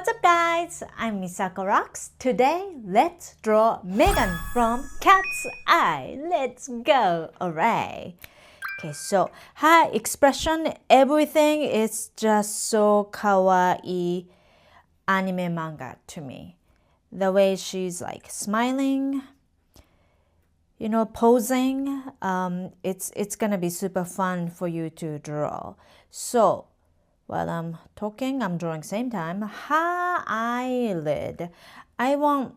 What's up guys? I'm Misako Rocks. Today, let's draw Megan from Katseye. Let's go. Alright. Okay, so her expression, everything is just so kawaii anime manga to me. The way she's like smiling, posing, it's gonna be super fun for you to draw. So while I'm talking, I'm drawing same time. Her eyelid. I want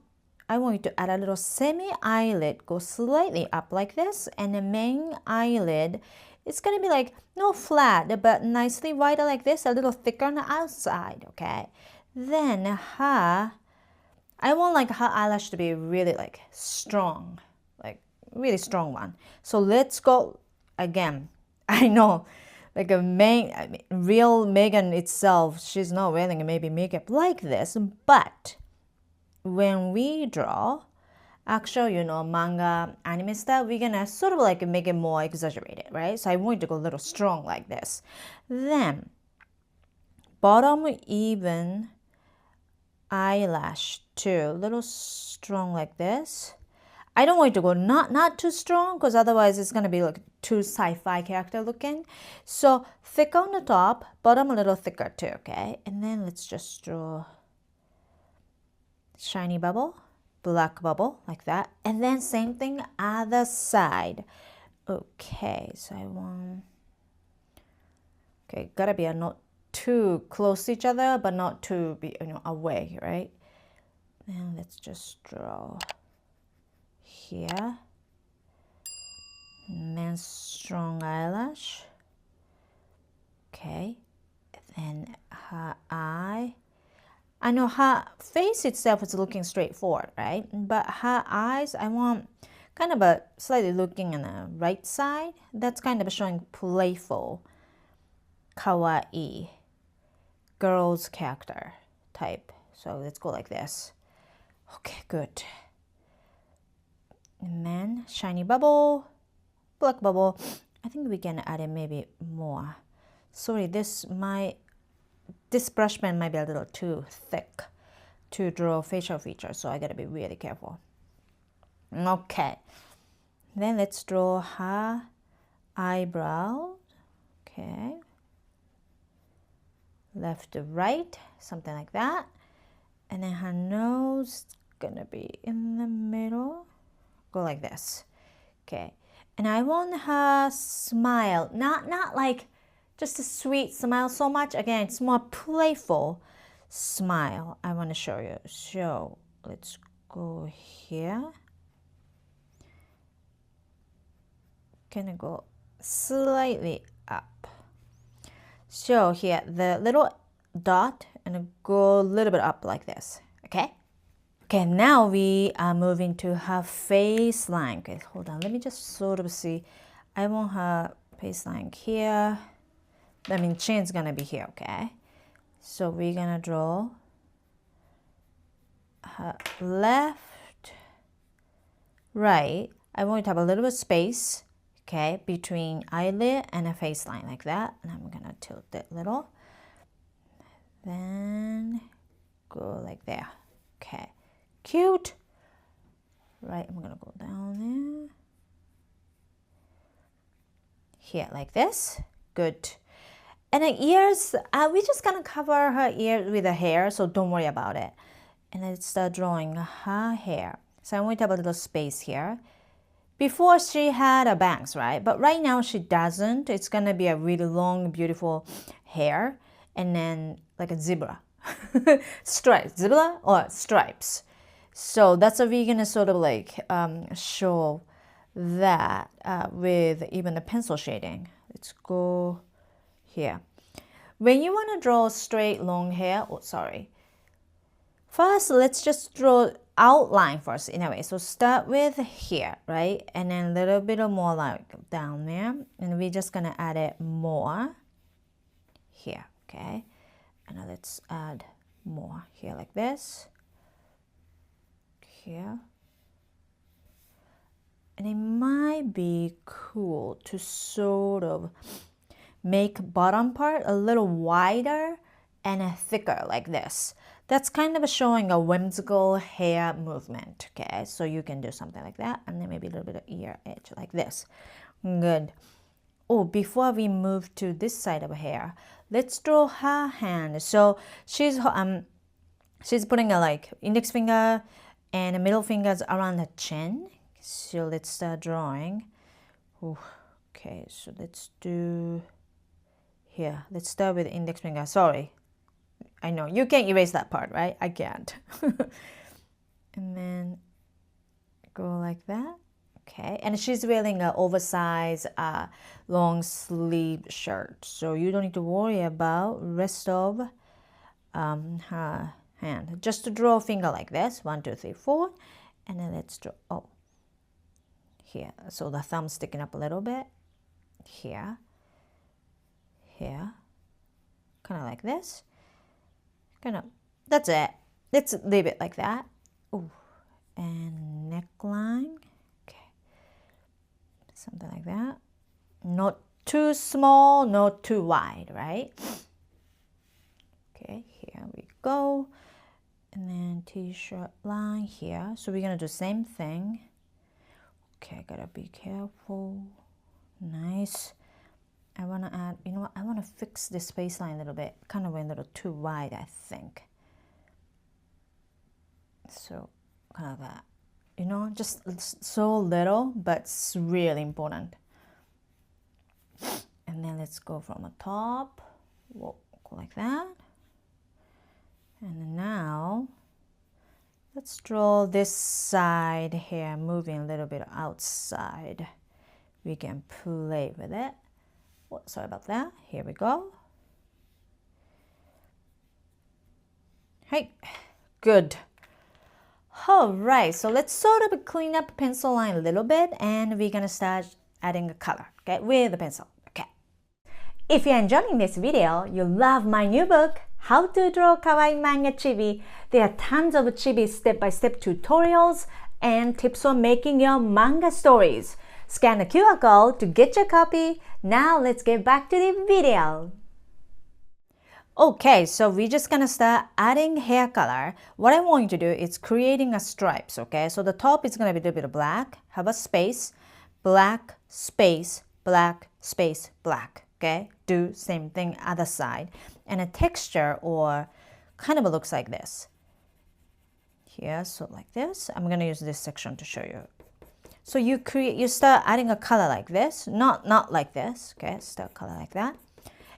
you to add a little semi-eyelid, go slightly up like this, and the main eyelid, it's gonna be like no flat, but nicely wider like this, a little thicker on the outside, okay? Then I want like her eyelash to be really like strong, like really strong one. So let's go again. I know. Like real Megan itself, she's not wearing maybe makeup like this, but when we draw actual, manga anime style, we're gonna sort of like make it more exaggerated, right? So I want it to go a little strong like this. Then bottom even eyelash too, a little strong like this. I don't want it to go not too strong because otherwise it's going to be like too sci-fi character looking. So thick on the top, bottom a little thicker too, okay? And then let's just draw shiny bubble, black bubble like that. And then same thing other side. Okay, so gotta be not too close to each other, but not too be away, right? And let's just draw here, and then strong eyelash. Okay, then her eye. I know her face itself is looking straight forward, right? But her eyes, I want kind of a slightly looking on the right side. That's kind of showing playful, kawaii, girl's character type. So let's go like this. Okay, good. And then shiny bubble, black bubble. I think we can add it maybe more. Sorry, this brush pen might be a little too thick to draw facial features, so I gotta be really careful. Okay, then let's draw her eyebrow. Okay, left to right, something like that. And then her nose is gonna be in the middle. Go like this. Okay, and I want her smile, not like just a sweet smile so much. Again, it's more playful smile I want to show you. So let's go here. Gonna go slightly up. So here the little dot, and go a little bit up like this. Okay. Okay, now we are moving to her face line. Okay, hold on. Let me just sort of see. I want her face line here. I mean, chin's gonna be here, okay? So we're gonna draw her left, right. I want to have a little bit of space, okay, between eyelid and a face line like that. And I'm gonna tilt it a little. Then go like there. Okay. Cute. Right, I'm gonna go down there. Here, like this. Good. And the ears, we're just gonna cover her ear with the hair, so don't worry about it. And let's start drawing her hair. So I'm going to have a little space here. Before she had a bangs, right? But right now she doesn't. It's gonna be a really long, beautiful hair, and then like a zebra. Stripes, zebra or stripes. So that's what we're gonna sort of like show that with even the pencil shading. Let's go here. When you want to draw straight long hair, first let's just draw outline first in a way. So start with here, right? And then a little bit more like down there. And we're just gonna add it more here, okay? And now let's add more here like this. Here. And it might be cool to sort of make bottom part a little wider and thicker like this. That's kind of showing a whimsical hair movement, okay? So you can do something like that, and then maybe a little bit of ear edge like this. Good. Oh, before we move to this side of her hair, let's draw her hand. So she's putting a like index finger and middle fingers around her chin. So let's start drawing. Ooh, okay, so let's do here. Let's start with index finger. Sorry, I know you can't erase that part, right? I can't. And then go like that. Okay, and she's wearing an oversized long sleeve shirt, so you don't need to worry about rest of her hand. Just to draw a finger like this, 1, 2, 3, 4, and then let's draw. Oh, here, so the thumb sticking up a little bit. Here, kind of like this. That's it. Let's leave it like that. Ooh, and neckline. Something like that. Not too small, not too wide, right? Okay, here we go. And then t-shirt line here. So we're gonna do the same thing. Okay, gotta be careful. Nice. I wanna add, you know what, I wanna fix this space line a little bit. Kind of went a little too wide, I think. So, kind of that. You know, just so little, but it's really important. And then let's go from the top. We'll go like that. And now, let's draw this side here, moving a little bit outside. We can play with it. Oh, sorry about that. Here we go. Hey, good. All right, so let's sort of clean up pencil line a little bit, and we're gonna start adding a color, okay, with the pencil, okay. If you're enjoying this video, you love my new book, How to Draw Kawaii Manga Chibi. There are tons of chibi step-by-step tutorials and tips for making your manga stories. Scan the QR code to get your copy. Now let's get back to the video. Okay, so we're just gonna start adding hair color. What I want you to do is creating a stripes, okay? So the top is gonna be a little bit of black, have a space, black, space, black, space, black, okay? Do same thing other side. And a texture or kind of looks like this. Here, so like this. I'm gonna use this section to show you. So you start adding a color like this, not like this, okay? Start color like that.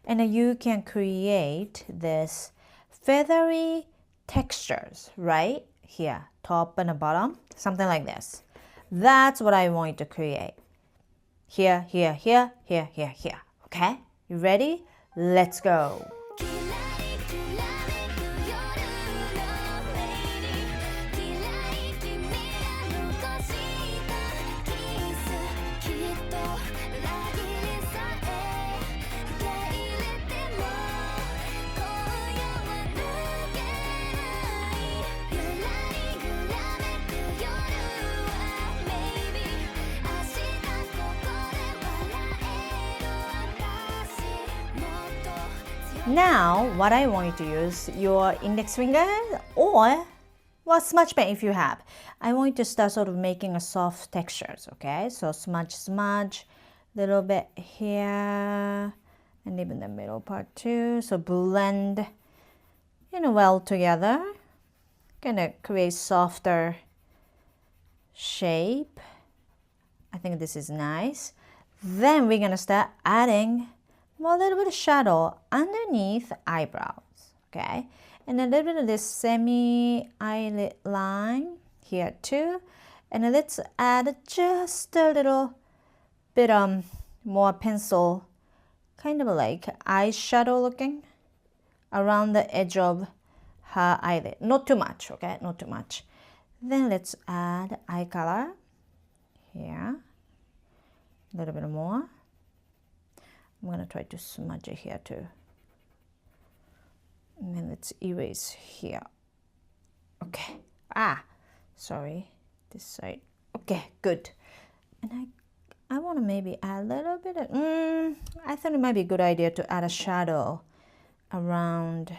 And then you can create this feathery textures right here, top and the bottom, something like this. That's what I want you to create. Here, here, here, here, here, here. Okay? You ready? Let's go. Now, what I want you to use your index finger or smudge pen if you have. I want you to start sort of making a soft textures, okay? So smudge, little bit here, and even the middle part too. So blend, well together. Gonna create softer shape. I think this is nice. Then we're gonna start adding a little bit of shadow underneath eyebrows, okay? And a little bit of this semi-eyelid line here too. And then let's add just a little bit more pencil, kind of like eyeshadow looking around the edge of her eyelid. Not too much, okay? Not too much. Then let's add eye color here. A little bit more. I'm going to try to smudge it here too. And then let's erase here. Okay. Sorry. This side. Okay, good. And I want to maybe add a little bit of, I thought it might be a good idea to add a shadow around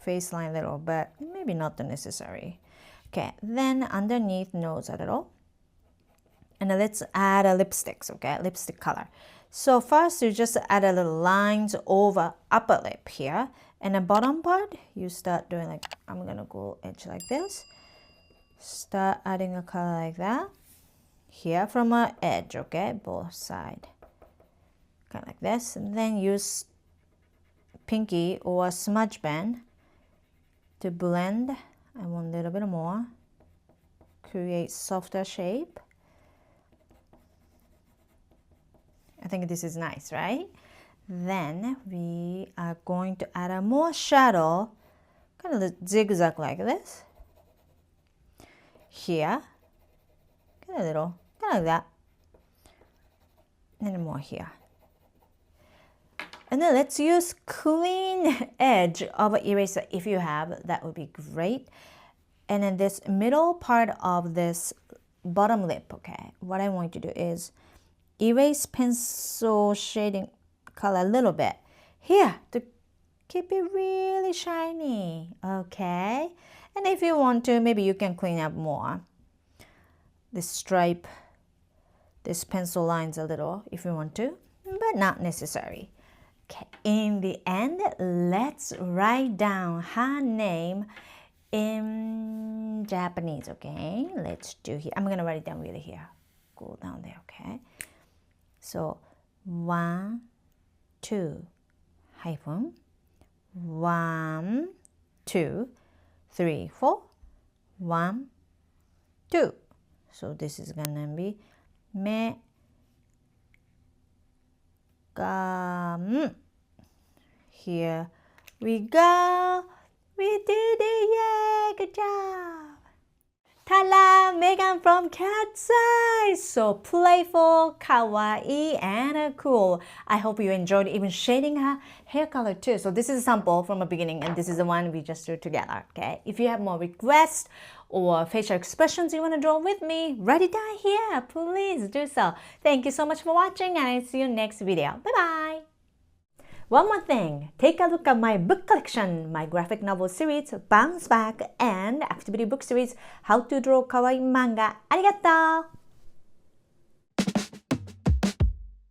face line a little, but maybe not necessary. Okay, then underneath nose a little. And let's add a lipsticks, okay, lipstick color. So first you just add a little lines over upper lip here. And the bottom part, you start doing like, I'm gonna go edge like this. Start adding a color like that. Here from our edge, okay, both side. Kind of like this. And then use pinky or smudge pen to blend. I want a little bit more. Create softer shape. I think this is nice, right? Then we are going to add a more shadow, kind of zigzag like this. Here, get a little, kind of like that. And more here. And then let's use clean edge of eraser if you have, that would be great. And then this middle part of this bottom lip, okay, what I want you to do is erase pencil shading color a little bit here to keep it really shiny, okay? And if you want to, maybe you can clean up more this stripe, this pencil lines a little if you want to, but not necessary. Okay, in the end, let's write down her name in Japanese, okay? Let's do here. I'm gonna write it down really here. Go down there, okay? So 1, 2, hyphen 1, 2, 3, 4, 1, 2. So this is gonna be me Here we go. We did it, yay, good job. Ta-da, Megan from Katseye. So playful, kawaii, and cool. I hope you enjoyed even shading her hair color too. So this is a sample from the beginning, and this is the one we just drew together, okay? If you have more requests or facial expressions you want to draw with me, write it down here. Please do so. Thank you so much for watching, and I'll see you next video. Bye-bye. One more thing, take a look at my book collection, my graphic novel series, Bounce Back, and activity book series, How to Draw Kawaii Manga. Arigato!